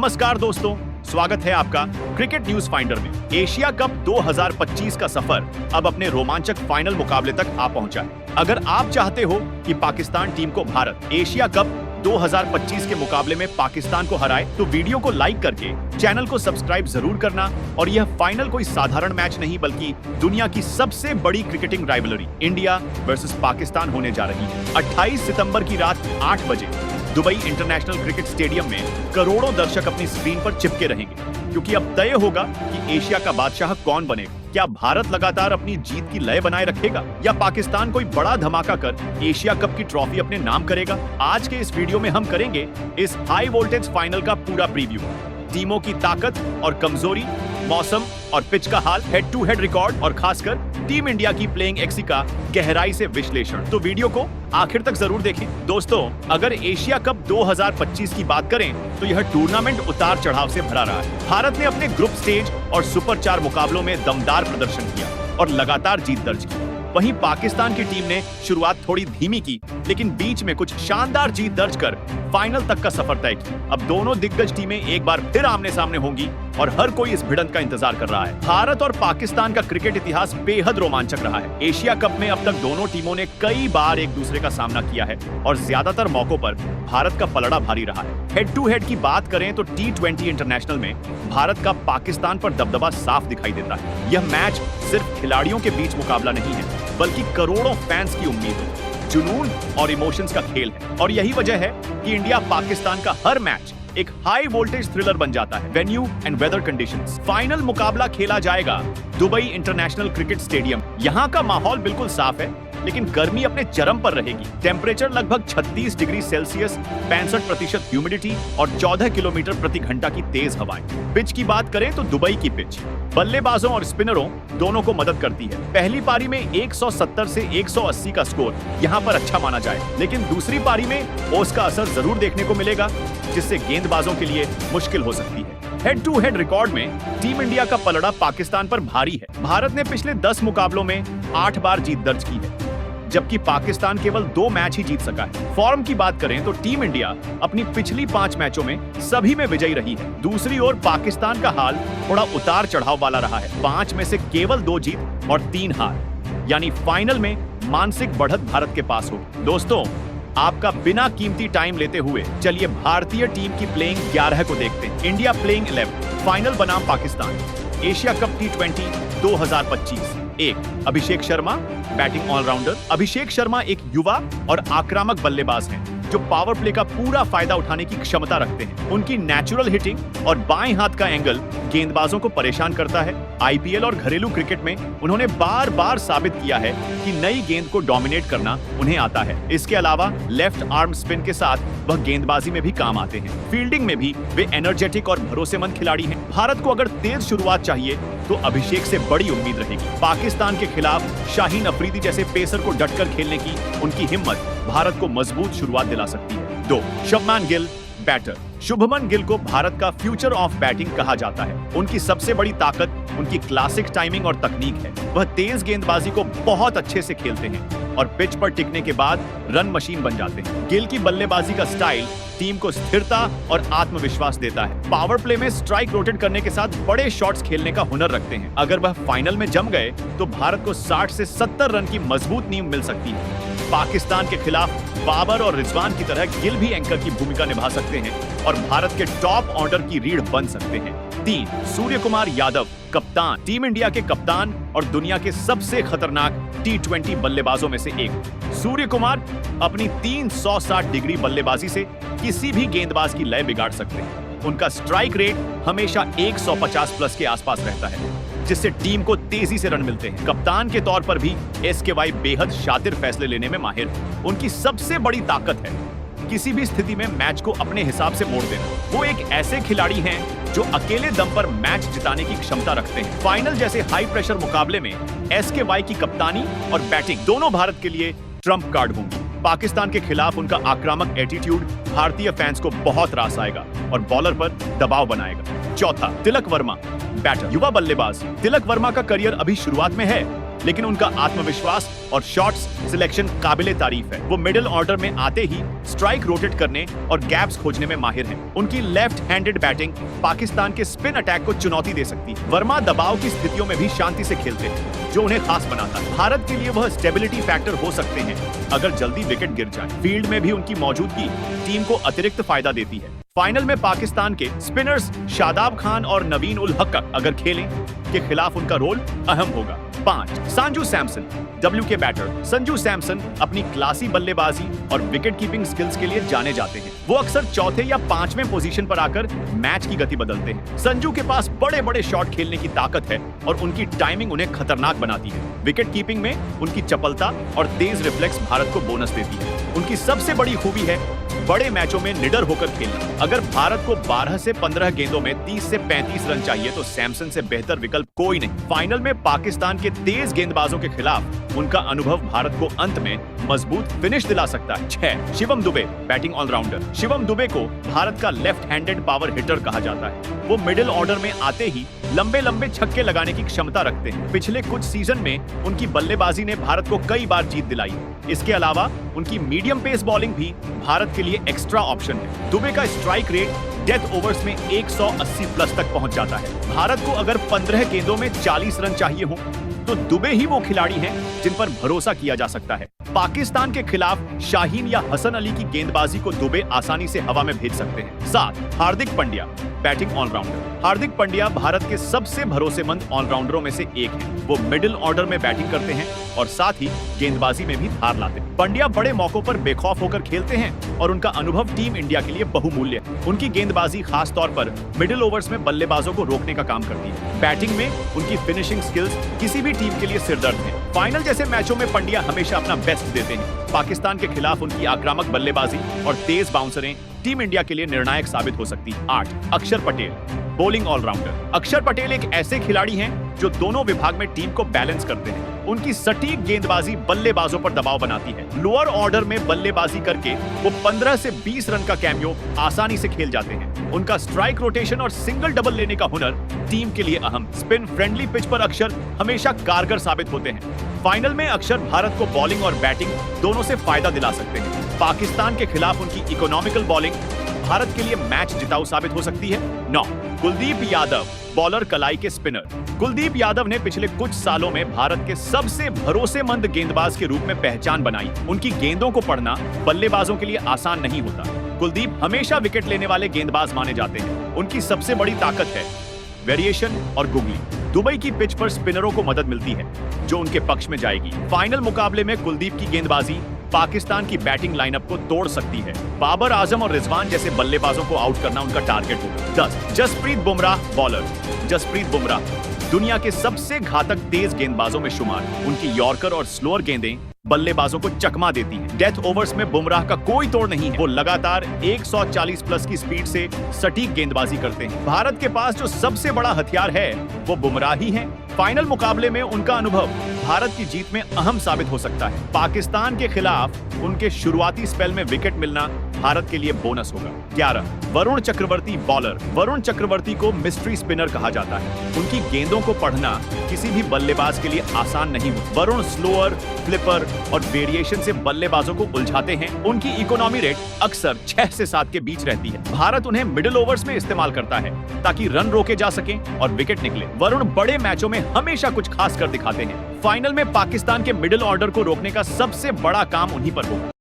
नमस्कार दोस्तों, स्वागत है आपका क्रिकेट न्यूज फाइंडर में। एशिया कप 2025 का सफर अब अपने रोमांचक फाइनल मुकाबले तक आ पहुंचा है। अगर आप चाहते हो कि पाकिस्तान टीम को भारत एशिया कप 2025 के मुकाबले में पाकिस्तान को हराए, तो वीडियो को लाइक करके चैनल को सब्सक्राइब जरूर करना। और यह फाइनल कोई साधारण मैच नहीं, बल्कि दुनिया की सबसे बड़ी cricketing rivalry India versus Pakistan होने जा रही है। 28 सितंबर की रात 8 बजे दुबई इंटरनेशनल क्रिकेट स्टेडियम में करोड़ों दर्शक अपनी स्क्रीन पर चिपके रहेंगे, क्योंकि अब तय होगा कि एशिया का बादशाह कौन बनेगा। क्या भारत लगातार अपनी जीत की लय बनाए रखेगा या पाकिस्तान कोई बड़ा धमाका कर एशिया कप की ट्रॉफी अपने नाम करेगा? आज के इस वीडियो में हम करेंगे इस हाई वोल्टेज फाइनल का पूरा प्रीव्यू। टीमों की ताकत और कमजोरी, मौसम और पिच का हाल, हेड टू हेड रिकॉर्ड और खासकर टीम इंडिया की प्लेइंग एक्सी का गहराई से विश्लेषण। तो वीडियो को आखिर तक जरूर देखें। दोस्तों, अगर एशिया कप 2025 की बात करें तो यह टूर्नामेंट उतार चढ़ाव से भरा रहा है। भारत ने अपने ग्रुप स्टेज और सुपर 4 मुकाबलों में दमदार प्रदर्शन किया और लगातार जीत दर्ज की। वहीं पाकिस्तान की टीम ने शुरुआत थोड़ी धीमी की, लेकिन बीच में कुछ शानदार जीत दर्ज कर फाइनल तक का सफर तय किया। अब दोनों दिग्गज टीमें एक बार फिर आमने सामने होंगी और हर कोई इस भिड़ंत का इंतजार कर रहा है। भारत और पाकिस्तान का क्रिकेट इतिहास बेहद रोमांचक रहा है। एशिया कप में अब तक दोनों टीमों ने कई बार एक दूसरे का सामना किया है और ज्यादातर मौकों पर भारत का पलड़ा भारी रहा है। हेड टू हेड की बात करें तो T20 इंटरनेशनल में भारत का पाकिस्तान पर दबदबा साफ दिखाई देता है। यह मैच सिर्फ खिलाड़ियों के बीच मुकाबला नहीं है, बल्कि करोड़ों फैंस की उम्मीद है, जुनून और इमोशंस का खेल है। और यही वजह है कि इंडिया पाकिस्तान का हर मैच एक हाई वोल्टेज थ्रिलर बन जाता है। Venue and weather conditions. Final मुकाबला खेला जाएगा दुबई इंटरनेशनल क्रिकेट स्टेडियम। यहाँ का माहौल बिल्कुल साफ है, लेकिन गर्मी अपने चरम पर रहेगी। टेम्परेचर लगभग 36 डिग्री सेल्सियस, 65% ह्यूमिडिटी और 14 किलोमीटर प्रति घंटा की तेज हवाएं। पिच की बात करें तो दुबई की पिच बल्लेबाजों और स्पिनरों दोनों को मदद करती है। पहली पारी में 170 से 180 का स्कोर यहाँ पर अच्छा माना जाए, लेकिन दूसरी पारी में ओस का असर जरूर देखने को मिलेगा, जिससे गेंदबाजों के लिए मुश्किल हो सकती है। हेड टू हेड रिकॉर्ड में टीम इंडिया का पलड़ा पाकिस्तान पर भारी है। भारत ने पिछले 10 मुकाबलों में 8 बार जीत दर्ज की है, जबकि पाकिस्तान केवल 2 मैच ही जीत सका है। फॉर्म की बात करें तो टीम इंडिया अपनी पिछली 5 मैचों में सभी में विजयी रही है। दूसरी ओर पाकिस्तान का हाल थोड़ा उतार चढ़ाव वाला रहा है। 5 में से केवल 2 जीत और 3 हार, यानी फाइनल में मानसिक बढ़त भारत के पास होगी। दोस्तों, आपका बिना कीमती टाइम लेते हुए चलिए भारतीय टीम की प्लेइंग 11 को देखते हैं। India playing 11। फाइनल बनाम Pakistan, Asia cup T20 2025। 1 Abhishek Sharma, batting allrounder. Abhishek Sharma एक युवा और आक्रामक बल्लेबाज हैं, जो पावर प्ले का पूरा फायदा उठाने की क्षमता रखते हैं। उनकी नेचुरल हिटिंग और बाएं हाथ का एंगल गेंदबाजों को परेशान करता है। आईपीएल और घरेलू क्रिकेट में उन्होंने बार बार साबित किया है कि नई गेंद को डोमिनेट करना उन्हें आता है। इसके अलावा लेफ्ट आर्म स्पिन के साथ वह गेंदबाजी में भी काम आते हैं। फील्डिंग में भी वे एनर्जेटिक और भरोसेमंद खिलाड़ी हैं। भारत को अगर तेज शुरुआत चाहिए तो अभिषेक से बड़ी उम्मीद रहेगी। पाकिस्तान के खिलाफ शाहीन अफरीदी जैसे पेसर को डटकर खेलने की उनकी हिम्मत भारत को मजबूत शुरुआत दिला सकती है। 2 शुभमन गिल, बैटर। शुभमन गिल को भारत का फ्यूचर ऑफ बैटिंग कहा जाता है। उनकी सबसे बड़ी ताकत उनकी क्लासिक टाइमिंग और तकनीक है। वह तेज गेंदबाजी को बहुत अच्छे से खेलते हैं और पिच पर टिकने के बाद रन मशीन बन जाते हैं। गिल की बल्लेबाजी का स्टाइल टीम को स्थिरता और आत्मविश्वास देता है। पावर प्ले में स्ट्राइक रोटेट करने के साथ बड़े शॉट्स खेलने का हुनर रखते हैं। अगर वह फाइनल में जम गए तो भारत को 60 से 70 रन की मजबूत नींव मिल सकती है। पाकिस्तान के खिलाफ बाबर और रिजवान की तरह गिल भी एंकर की भूमिका निभा सकते हैं और भारत के टॉप ऑर्डर की रीढ़ बन सकते हैं। 3 सूर्य कुमार यादव, कप्तान। टीम इंडिया के कप्तान और दुनिया के सबसे खतरनाक T20 बल्लेबाजों में से एक। सूर्य कुमार अपनी 360 डिग्री बल्लेबाजी से किसी भी गेंदबाज की लय बिगाड़ सकते हैं। उनका स्ट्राइक रेट हमेशा 150 प्लस के आसपास रहता है, जिससे टीम को तेजी से रन मिलते हैं। कप्तान के तौर पर भी SKY बेहद शातिर फैसले लेने में माहिर है। उनकी सबसे बड़ी ताकत है किसी भी स्थिति में मैच को अपने हिसाब से मोड़ देना। वो एक ऐसे खिलाड़ी हैं जो अकेले दम पर मैच जिताने की क्षमता रखते हैं। फाइनल जैसे हाई प्रेशर मुकाबले में SKY की कप्तानी और बैटिंग दोनों भारत के लिए ट्रम्प कार्ड होंगी। पाकिस्तान के खिलाफ उनका आक्रामक एटीट्यूड भारतीय फैंस को बहुत रास आएगा और बॉलर पर दबाव बनाएगा। 4 तिलक वर्मा, बैटर। युवा बल्लेबाज तिलक वर्मा का करियर अभी शुरुआत में है, लेकिन उनका आत्मविश्वास और शॉट्स सिलेक्शन काबिले तारीफ है। वो मिडिल ऑर्डर में आते ही स्ट्राइक रोटेट करने और गैप्स खोजने में माहिर हैं। उनकी लेफ्ट हैंडेड बैटिंग पाकिस्तान के स्पिन अटैक को चुनौती दे सकती है। वर्मा दबाव की स्थितियों में भी शांति से खेलते हैं, जो उन्हें खास बनाता है। भारत के लिए वह स्टेबिलिटी फैक्टर हो सकते हैं अगर जल्दी विकेट गिर जाए। फील्ड में भी उनकी मौजूदगी टीम को अतिरिक्त फायदा देती है। फाइनल में पाकिस्तान के स्पिनर्स शादाब खान और नवीन उल हक अगर खेलें के खिलाफ उनका रोल अहम होगा। 5 संजू सैमसन, WK बैटर संजू सैमसन अपनी क्लासी बल्लेबाजी और विकेट कीपिंग स्किल्स के लिए जाने जाते हैं। वो अक्सर चौथे या 5वें पोजीशन पर आकर मैच की गति बदलते हैं। संजू के पास बड़े बड़े शॉट खेलने की ताकत है और उनकी टाइमिंग उन्हें खतरनाक बनाती है। विकेट कीपिंग में उनकी चपलता और तेज रिफ्लेक्स भारत को बोनस देती है। उनकी सबसे बड़ी खूबी है बड़े मैचों में निडर होकर खेलना। अगर भारत को 12 से 15 गेंदों में 30 से 35 रन चाहिए तो सैमसन से बेहतर विकल्प कोई नहीं। फाइनल में पाकिस्तान के तेज गेंदबाजों के खिलाफ उनका अनुभव भारत को अंत में मजबूत फिनिश दिला सकता है। 6 शिवम दुबे, बैटिंग ऑलराउंडर। शिवम दुबे को भारत का लेफ्ट हैंडेड पावर हिटर कहा जाता है। वो मिडिल ऑर्डर में आते ही लंबे लंबे छक्के लगाने की क्षमता रखते हैं। पिछले कुछ सीजन में उनकी बल्लेबाजी ने भारत को कई बार जीत दिलाई। इसके अलावा उनकी मीडियम पेस बॉलिंग भी भारत के लिए एक्स्ट्रा ऑप्शन है। दुबे का स्ट्राइक रेट डेथ ओवर्स में 180 प्लस तक पहुंच जाता है। भारत को अगर 15 गेंदों में 40 रन चाहिए हो तो दुबे ही वो खिलाड़ी हैं जिन पर भरोसा किया जा सकता है। पाकिस्तान के खिलाफ शाहीन या हसन अली की गेंदबाजी को दुबे आसानी से हवा में भेज सकते हैं। 7 हार्दिक पांड्या, बैटिंग ऑलराउंडर। हार्दिक पांड्या भारत के सबसे भरोसेमंद ऑलराउंडरों में से एक हैं। वो मिडिल ऑर्डर में बैटिंग करते हैं और साथ ही गेंदबाजी में भी धार लाते हैं। पांड्या बड़े मौकों पर बेखौफ होकर खेलते हैं और उनका अनुभव टीम इंडिया के लिए बहुमूल्य है। उनकी गेंदबाजी खास तौर पर मिडिल ओवर्स में बल्लेबाजों को रोकने का काम करती है। बैटिंग में उनकी फिनिशिंग स्किल्स किसी भी टीम के लिए सिरदर्द है। फाइनल जैसे मैचों में पांड्या हमेशा अपना बेस्ट देते हैं। पाकिस्तान के खिलाफ उनकी आक्रामक बल्लेबाजी और तेज बाउंसरें टीम इंडिया के लिए निर्णायक साबित हो सकती है। 8 अक्षर पटेल, बॉलिंग ऑलराउंडर। अक्षर पटेल एक ऐसे खिलाड़ी हैं जो दोनों विभाग में टीम को बैलेंस करते हैं। उनकी सटीक गेंदबाजी बल्लेबाजों पर दबाव बनाती है। लोअर ऑर्डर में बल्लेबाजी करके वो 15 से 20 रन का कैमियो आसानी से खेल जाते हैं। उनका स्ट्राइक रोटेशन और सिंगल डबल लेने का हुनर टीम के लिए अहम। स्पिन फ्रेंडली पिच पर अक्षर हमेशा कारगर साबित होते हैं। फाइनल में अक्षर भारत को बॉलिंग और बैटिंग दोनों से फायदा दिला सकते हैं। पाकिस्तान के खिलाफ उनकी इकोनॉमिकल बॉलिंग भारत के लिए मैच जिताऊ साबित हो सकती है। 9 कुलदीप यादव, बॉलर कलाई के स्पिनर। कुलदीप यादव ने पिछले कुछ सालों में भारत के सबसे भरोसेमंद गेंदबाज के रूप में पहचान बनाई। उनकी गेंदों को पढ़ना बल्लेबाजों के लिए आसान नहीं होता। कुलदीप हमेशा विकेट लेने वाले गेंदबाज माने जाते हैं। उनकी सबसे बड़ी ताकत है वेरिएशन और गुगली। दुबई की पिच पर स्पिनरों को मदद मिलती है जो उनके पक्ष में जाएगी। फाइनल मुकाबले में कुलदीप की गेंदबाजी पाकिस्तान की बैटिंग लाइनअप को तोड़ सकती है। बाबर आजम और रिजवान जैसे बल्लेबाजों को आउट करना उनका टारगेट होगा। 10 जसप्रीत बुमराह, बॉलर। जसप्रीत बुमराह दुनिया के सबसे घातक तेज गेंदबाजों में शुमार। उनकी यॉर्कर और स्लोअर गेंदें बल्लेबाजों को चकमा देती हैं। डेथ ओवर्स में बुमराह का कोई तोड़ नहीं है। वो लगातार 140 प्लस की स्पीड से सटीक गेंदबाजी करते हैं। भारत के पास जो सबसे बड़ा हथियार है वो बुमराह ही है। फाइनल मुकाबले में उनका अनुभव भारत की जीत में अहम साबित हो सकता है। पाकिस्तान के खिलाफ उनके शुरुआती स्पेल में विकेट मिलना भारत के लिए बोनस होगा। 11 वरुण चक्रवर्ती, बॉलर। वरुण चक्रवर्ती को मिस्ट्री स्पिनर कहा जाता है। उनकी गेंदों को पढ़ना किसी भी बल्लेबाज के लिए आसान नहीं होता। वरुण स्लोअर, फ्लिपर और वेरिएशन से बल्लेबाजों को उलझाते हैं। उनकी इकोनॉमी रेट अक्सर 6 से 7 के बीच रहती है। भारत उन्हें मिडिल ओवर्स में इस्तेमाल करता है ताकि रन रोके जा सके और विकेट निकले। वरुण बड़े मैचों में हमेशा कुछ खास कर दिखाते हैं। फाइनल में पाकिस्तान के मिडिल ऑर्डर को रोकने का सबसे बड़ा काम उन्हीं पर होगा।